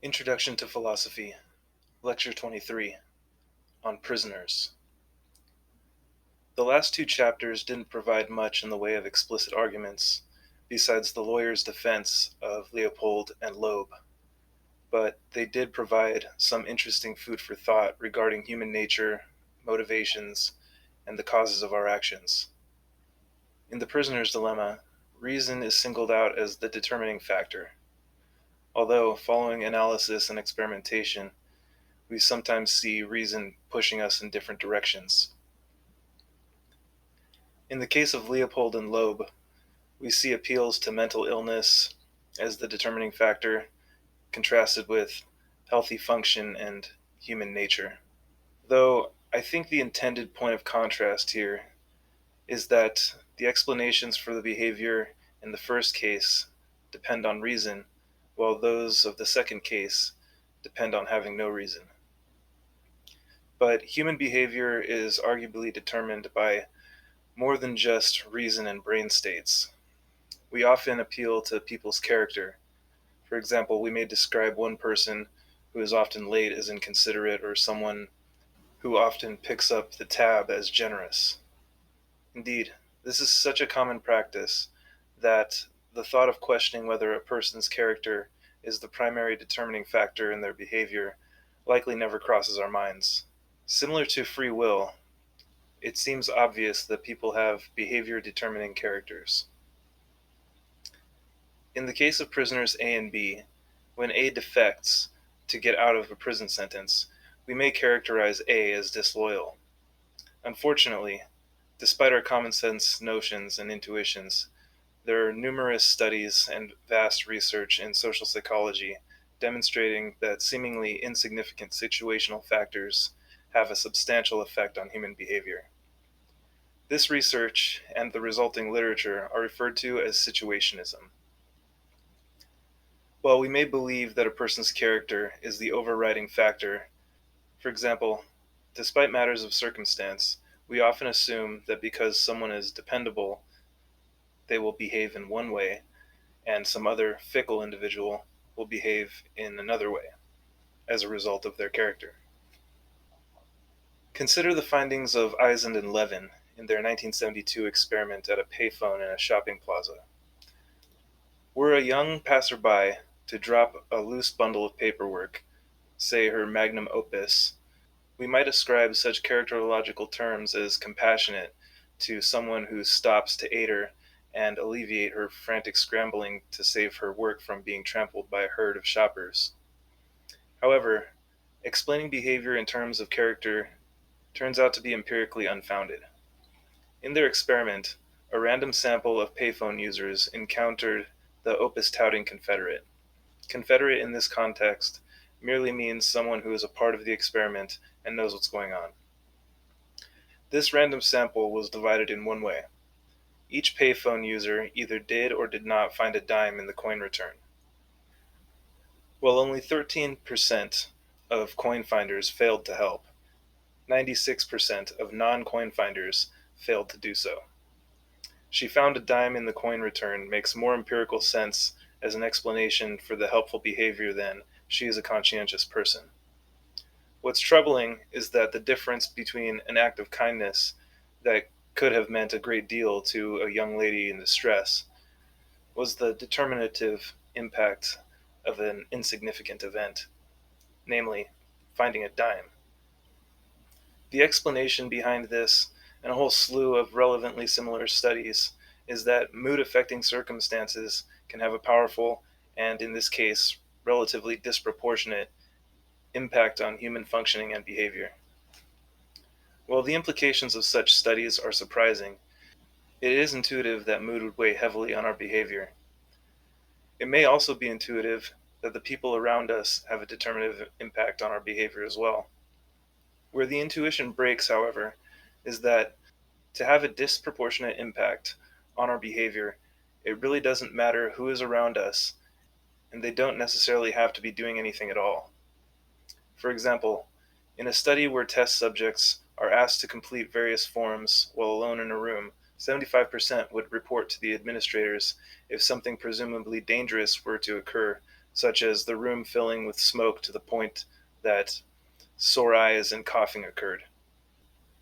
Introduction to Philosophy, Lecture 23, on Prisoners. The last two chapters didn't provide much in the way of explicit arguments, besides the lawyer's defense of Leopold and Loeb, but they did provide some interesting food for thought regarding human nature, motivations, and the causes of our actions. In The Prisoner's Dilemma, reason is singled out as the determining factor, although, following analysis and experimentation, we sometimes see reason pushing us in different directions. In the case of Leopold and Loeb, we see appeals to mental illness as the determining factor, contrasted with healthy function and human nature. Though I think the intended point of contrast here is that the explanations for the behavior in the first case depend on reason, while those of the second case depend on having no reason. But human behavior is arguably determined by more than just reason and brain states. We often appeal to people's character. For example, we may describe one person who is often late as inconsiderate, or someone who often picks up the tab as generous. Indeed, this is such a common practice that the thought of questioning whether a person's character is the primary determining factor in their behavior likely never crosses our minds. Similar to free will, it seems obvious that people have behavior determining characters. In the case of prisoners A and B, when A defects to get out of a prison sentence, we may characterize A as disloyal. Unfortunately, despite our common sense notions and intuitions, there are numerous studies and vast research in social psychology demonstrating that seemingly insignificant situational factors have a substantial effect on human behavior. This research and the resulting literature are referred to as situationism. While we may believe that a person's character is the overriding factor, for example, despite matters of circumstance, we often assume that because someone is dependable, they will behave in one way, and some other fickle individual will behave in another way as a result of their character. Consider the findings of Eisen and Levin in their 1972 experiment at a payphone in a shopping plaza. Were a young passerby to drop a loose bundle of paperwork, say her magnum opus, we might ascribe such characterological terms as compassionate to someone who stops to aid her and alleviate her frantic scrambling to save her work from being trampled by a herd of shoppers. However, explaining behavior in terms of character turns out to be empirically unfounded. In their experiment, a random sample of payphone users encountered the opus-touting Confederate. Confederate in this context merely means someone who is a part of the experiment and knows what's going on. This random sample was divided in one way. Each payphone user either did or did not find a dime in the coin return. While only 13% of coin finders failed to help, 96% of non-coin finders failed to do so. She found a dime in the coin return makes more empirical sense as an explanation for the helpful behavior than she is a conscientious person. What's troubling is that the difference between an act of kindness that could have meant a great deal to a young lady in distress was the determinative impact of an insignificant event, namely, finding a dime. The explanation behind this, and a whole slew of relevantly similar studies, is that mood-affecting circumstances can have a powerful, and in this case, relatively disproportionate, impact on human functioning and behavior. While the implications of such studies are surprising, it is intuitive that mood would weigh heavily on our behavior. It may also be intuitive that the people around us have a determinative impact on our behavior as well. Where the intuition breaks, however, is that to have a disproportionate impact on our behavior, it really doesn't matter who is around us, and they don't necessarily have to be doing anything at all. For example, in a study where test subjects are asked to complete various forms while alone in a room, 75% would report to the administrators if something presumably dangerous were to occur, such as the room filling with smoke to the point that sore eyes and coughing occurred.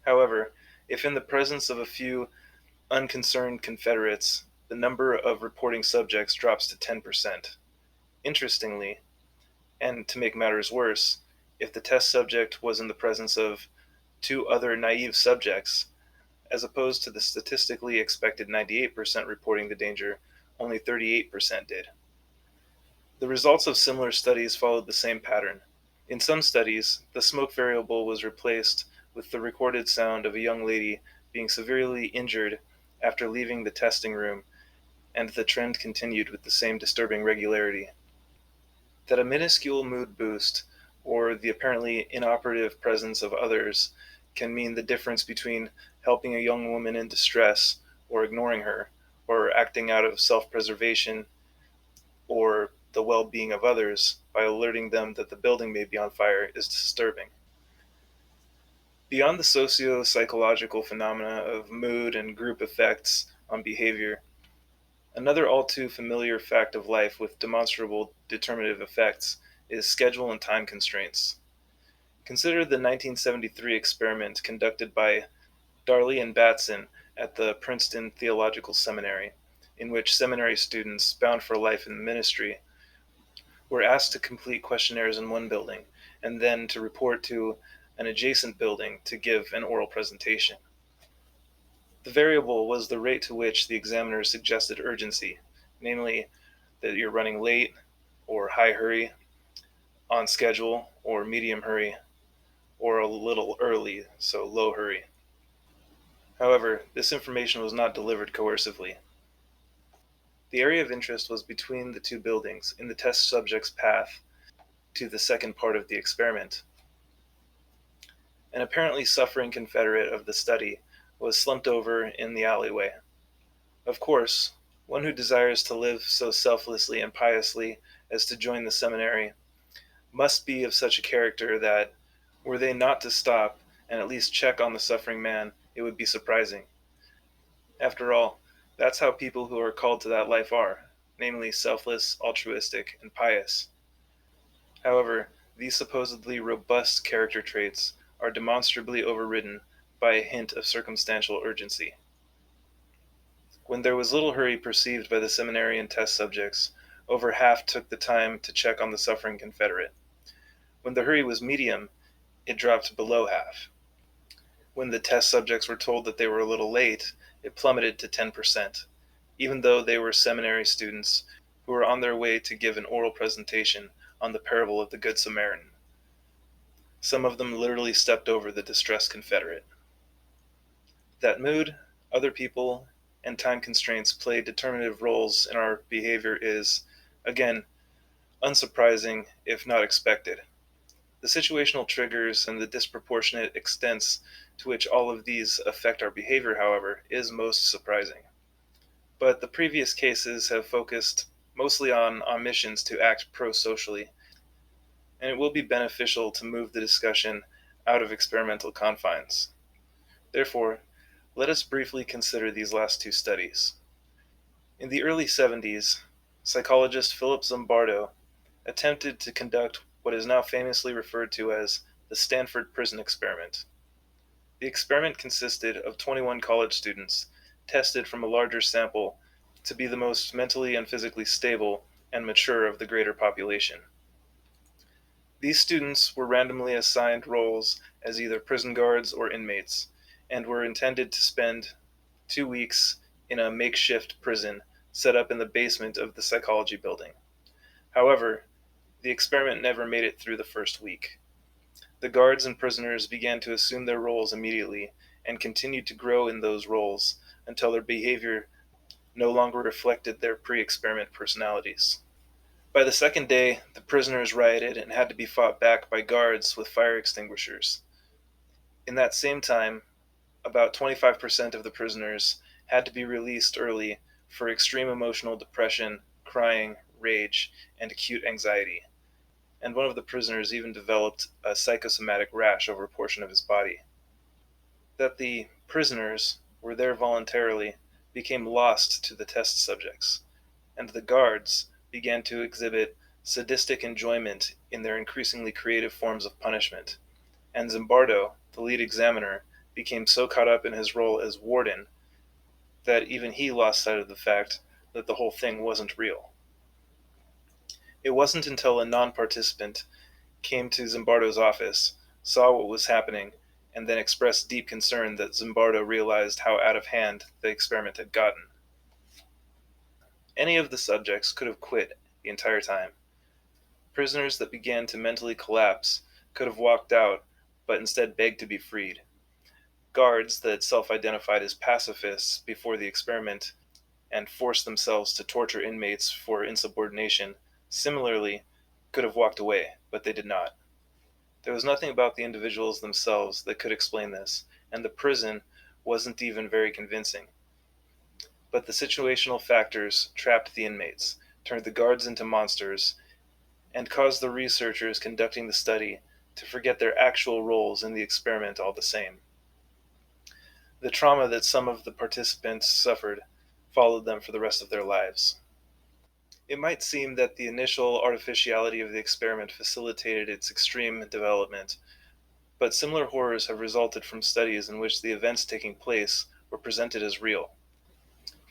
However, if in the presence of a few unconcerned Confederates, the number of reporting subjects drops to 10%. Interestingly, and to make matters worse, if the test subject was in the presence of two other naive subjects, as opposed to the statistically expected 98% reporting the danger, only 38% did. The results of similar studies followed the same pattern. In some studies, the smoke variable was replaced with the recorded sound of a young lady being severely injured after leaving the testing room, and the trend continued with the same disturbing regularity. That a minuscule mood boost, or the apparently inoperative presence of others, can mean the difference between helping a young woman in distress or ignoring her, or acting out of self-preservation or the well-being of others by alerting them that the building may be on fire is disturbing. Beyond the socio-psychological phenomena of mood and group effects on behavior, another all too familiar fact of life with demonstrable determinative effects is schedule and time constraints. Consider the 1973 experiment conducted by Darley and Batson at the Princeton Theological Seminary, in which seminary students bound for life in the ministry were asked to complete questionnaires in one building and then to report to an adjacent building to give an oral presentation. The variable was the rate to which the examiner suggested urgency, namely that you're running late or high hurry, on schedule or medium hurry, or a little early, so low hurry. However, this information was not delivered coercively. The area of interest was between the two buildings in the test subject's path to the second part of the experiment. An apparently suffering Confederate of the study was slumped over in the alleyway. Of course, one who desires to live so selflessly and piously as to join the seminary must be of such a character that, were they not to stop and at least check on the suffering man, it would be surprising. After all, that's how people who are called to that life are, namely selfless, altruistic, and pious. However, these supposedly robust character traits are demonstrably overridden by a hint of circumstantial urgency. When there was little hurry perceived by the seminarian test subjects, over half took the time to check on the suffering Confederate. When the hurry was medium, it dropped below half. When the test subjects were told that they were a little late, it plummeted to 10%, even though they were seminary students who were on their way to give an oral presentation on the parable of the Good Samaritan. Some of them literally stepped over the distressed Confederate. That mood, other people, and time constraints play determinative roles in our behavior is, again, unsurprising if not expected. The situational triggers and the disproportionate extents to which all of these affect our behavior, however, is most surprising. But the previous cases have focused mostly on omissions to act pro-socially, and it will be beneficial to move the discussion out of experimental confines. Therefore, let us briefly consider these last two studies. In the early 70s, psychologist Philip Zimbardo attempted to conduct what is now famously referred to as the Stanford Prison Experiment. The experiment consisted of 21 college students tested from a larger sample to be the most mentally and physically stable and mature of the greater population. These students were randomly assigned roles as either prison guards or inmates, and were intended to spend 2 weeks in a makeshift prison set up in the basement of the psychology building. However, the experiment never made it through the first week. The guards and prisoners began to assume their roles immediately and continued to grow in those roles until their behavior no longer reflected their pre-experiment personalities. By the second day, the prisoners rioted and had to be fought back by guards with fire extinguishers. In that same time, about 25% of the prisoners had to be released early for extreme emotional depression, crying, rage, and acute anxiety. And one of the prisoners even developed a psychosomatic rash over a portion of his body. That the prisoners were there voluntarily became lost to the test subjects, and the guards began to exhibit sadistic enjoyment in their increasingly creative forms of punishment, and Zimbardo, the lead examiner, became so caught up in his role as warden that even he lost sight of the fact that the whole thing wasn't real. It wasn't until a non-participant came to Zimbardo's office, saw what was happening, and then expressed deep concern that Zimbardo realized how out of hand the experiment had gotten. Any of the subjects could have quit the entire time. Prisoners that began to mentally collapse could have walked out, but instead begged to be freed. Guards that self-identified as pacifists before the experiment and forced themselves to torture inmates for insubordination similarly could have walked away, but they did not. There was nothing about the individuals themselves that could explain this, and the prison wasn't even very convincing. But the situational factors trapped the inmates, turned the guards into monsters, and caused the researchers conducting the study to forget their actual roles in the experiment all the same. The trauma that some of the participants suffered followed them for the rest of their lives. It might seem that the initial artificiality of the experiment facilitated its extreme development, but similar horrors have resulted from studies in which the events taking place were presented as real.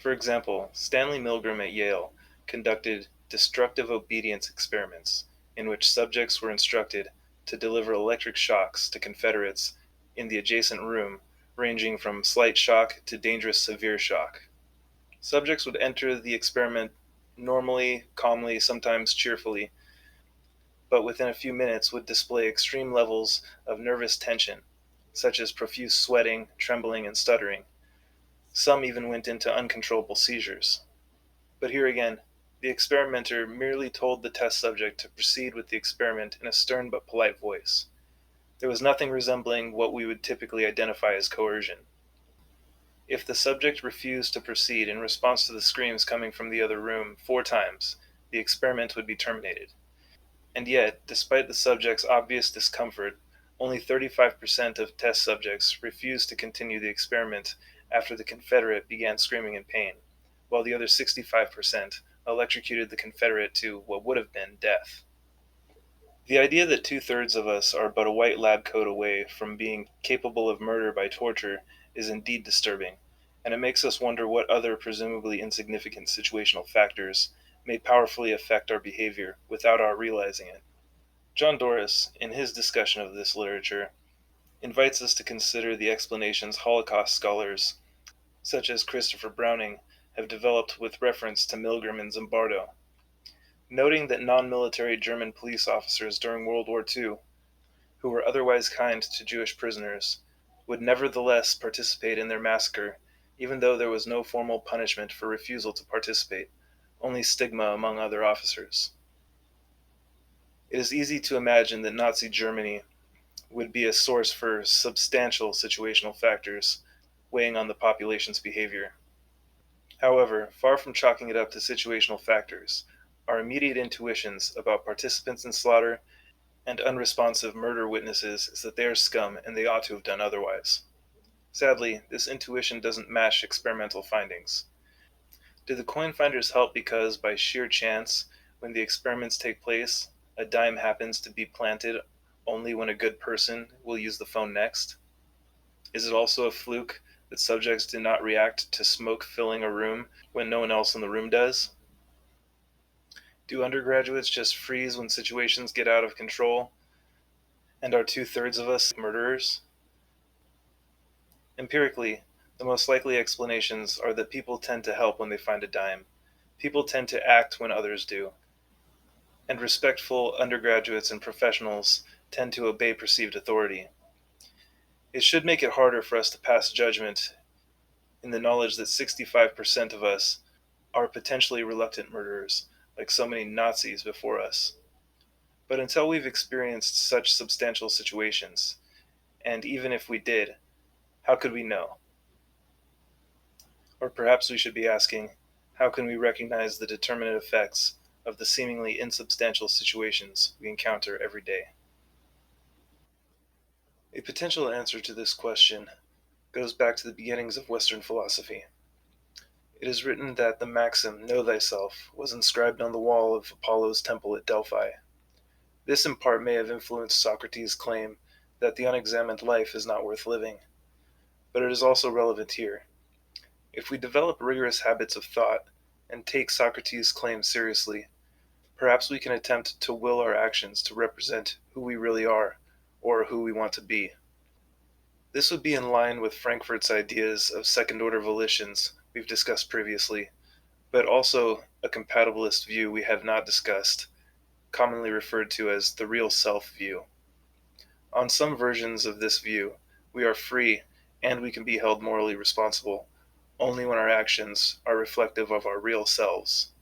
For example, Stanley Milgram at Yale conducted destructive obedience experiments, in which subjects were instructed to deliver electric shocks to Confederates in the adjacent room, ranging from slight shock to dangerous severe shock. Subjects would enter the experiment normally, calmly, sometimes cheerfully, but within a few minutes would display extreme levels of nervous tension, such as profuse sweating, trembling, and stuttering. Some even went into uncontrollable seizures. But here again, the experimenter merely told the test subject to proceed with the experiment in a stern but polite voice. There was nothing resembling what we would typically identify as coercion. If the subject refused to proceed in response to the screams coming from the other room 4 times, the experiment would be terminated. And yet, despite the subject's obvious discomfort, only 35% of test subjects refused to continue the experiment after the Confederate began screaming in pain, while the other 65% electrocuted the Confederate to what would have been death. The idea that 2/3 of us are but a white lab coat away from being capable of murder by torture is indeed disturbing, and it makes us wonder what other presumably insignificant situational factors may powerfully affect our behavior without our realizing it. John Doris, in his discussion of this literature, invites us to consider the explanations Holocaust scholars, such as Christopher Browning, have developed with reference to Milgram and Zimbardo. Noting that non-military German police officers during World War II, who were otherwise kind to Jewish prisoners, would nevertheless participate in their massacre, even though there was no formal punishment for refusal to participate, only stigma among other officers. It is easy to imagine that Nazi Germany would be a source for substantial situational factors weighing on the population's behavior. However, far from chalking it up to situational factors, our immediate intuitions about participants in slaughter and unresponsive murder witnesses is that they are scum and they ought to have done otherwise. Sadly, this intuition doesn't match experimental findings. Do the coin finders help because, by sheer chance, when the experiments take place, a dime happens to be planted only when a good person will use the phone next? Is it also a fluke that subjects do not react to smoke filling a room when no one else in the room does? Do undergraduates just freeze when situations get out of control? And are 2/3 of us murderers? Empirically, the most likely explanations are that people tend to help when they find a dime. People tend to act when others do. And respectful undergraduates and professionals tend to obey perceived authority. It should make it harder for us to pass judgment in the knowledge that 65% of us are potentially reluctant murderers, like so many Nazis before us. But until we've experienced such substantial situations, and even if we did, how could we know? Or perhaps we should be asking, how can we recognize the determinate effects of the seemingly insubstantial situations we encounter every day? A potential answer to this question goes back to the beginnings of Western philosophy. It is written that the maxim, "Know thyself," was inscribed on the wall of Apollo's temple at Delphi. This in part may have influenced Socrates' claim that the unexamined life is not worth living, but it is also relevant here. If we develop rigorous habits of thought and take Socrates' claim seriously, perhaps we can attempt to will our actions to represent who we really are, or who we want to be. This would be in line with Frankfurt's ideas of second-order volitions we've discussed previously, but also a compatibilist view we have not discussed, commonly referred to as the real self view. On some versions of this view, we are free and we can be held morally responsible only when our actions are reflective of our real selves.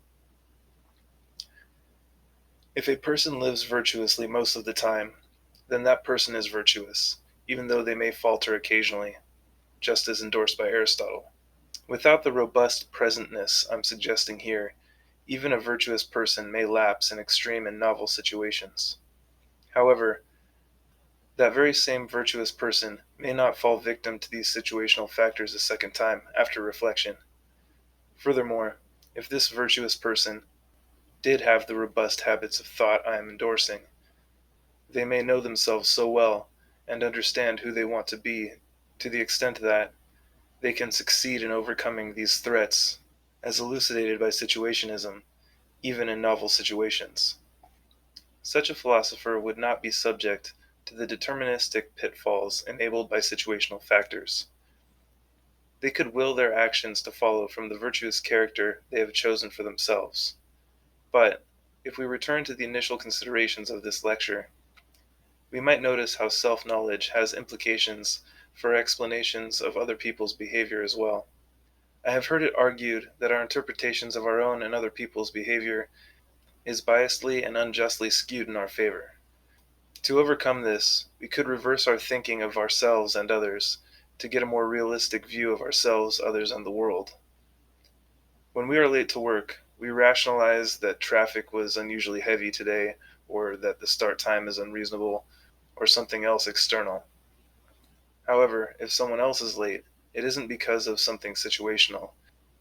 If a person lives virtuously most of the time, then that person is virtuous, even though they may falter occasionally, just as endorsed by Aristotle. Without the robust presentness I'm suggesting here, even a virtuous person may lapse in extreme and novel situations. However, that very same virtuous person may not fall victim to these situational factors a second time after reflection. Furthermore, if this virtuous person did have the robust habits of thought I am endorsing, they may know themselves so well and understand who they want to be to the extent that they can succeed in overcoming these threats, as elucidated by situationism, even in novel situations. Such a philosopher would not be subject to the deterministic pitfalls enabled by situational factors. They could will their actions to follow from the virtuous character they have chosen for themselves. But, if we return to the initial considerations of this lecture, we might notice how self-knowledge has implications for explanations of other people's behavior as well. I have heard it argued that our interpretations of our own and other people's behavior is biasedly and unjustly skewed in our favor. To overcome this, we could reverse our thinking of ourselves and others to get a more realistic view of ourselves, others, and the world. When we are late to work, we rationalize that traffic was unusually heavy today, or that the start time is unreasonable, or something else external. However, if someone else is late, it isn't because of something situational,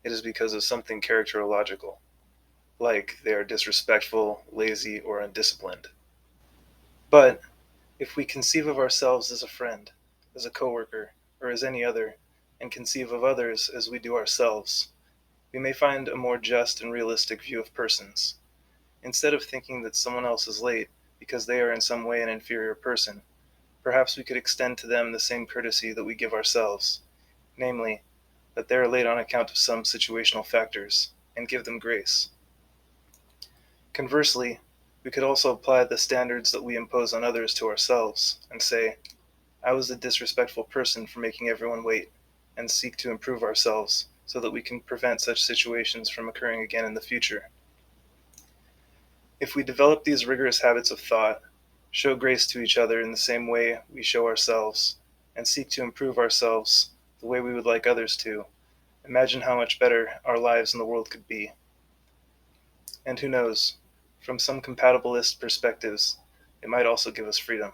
it is because of something characterological, like they are disrespectful, lazy, or undisciplined. But, if we conceive of ourselves as a friend, as a coworker, or as any other, and conceive of others as we do ourselves, we may find a more just and realistic view of persons. Instead of thinking that someone else is late because they are in some way an inferior person, perhaps we could extend to them the same courtesy that we give ourselves, namely, that they are late on account of some situational factors, and give them grace. Conversely, we could also apply the standards that we impose on others to ourselves, and say, I was a disrespectful person for making everyone wait, and seek to improve ourselves so that we can prevent such situations from occurring again in the future. If we develop these rigorous habits of thought, show grace to each other in the same way we show ourselves, and seek to improve ourselves the way we would like others to, imagine how much better our lives in the world could be. And who knows, from some compatibilist perspectives, it might also give us freedom.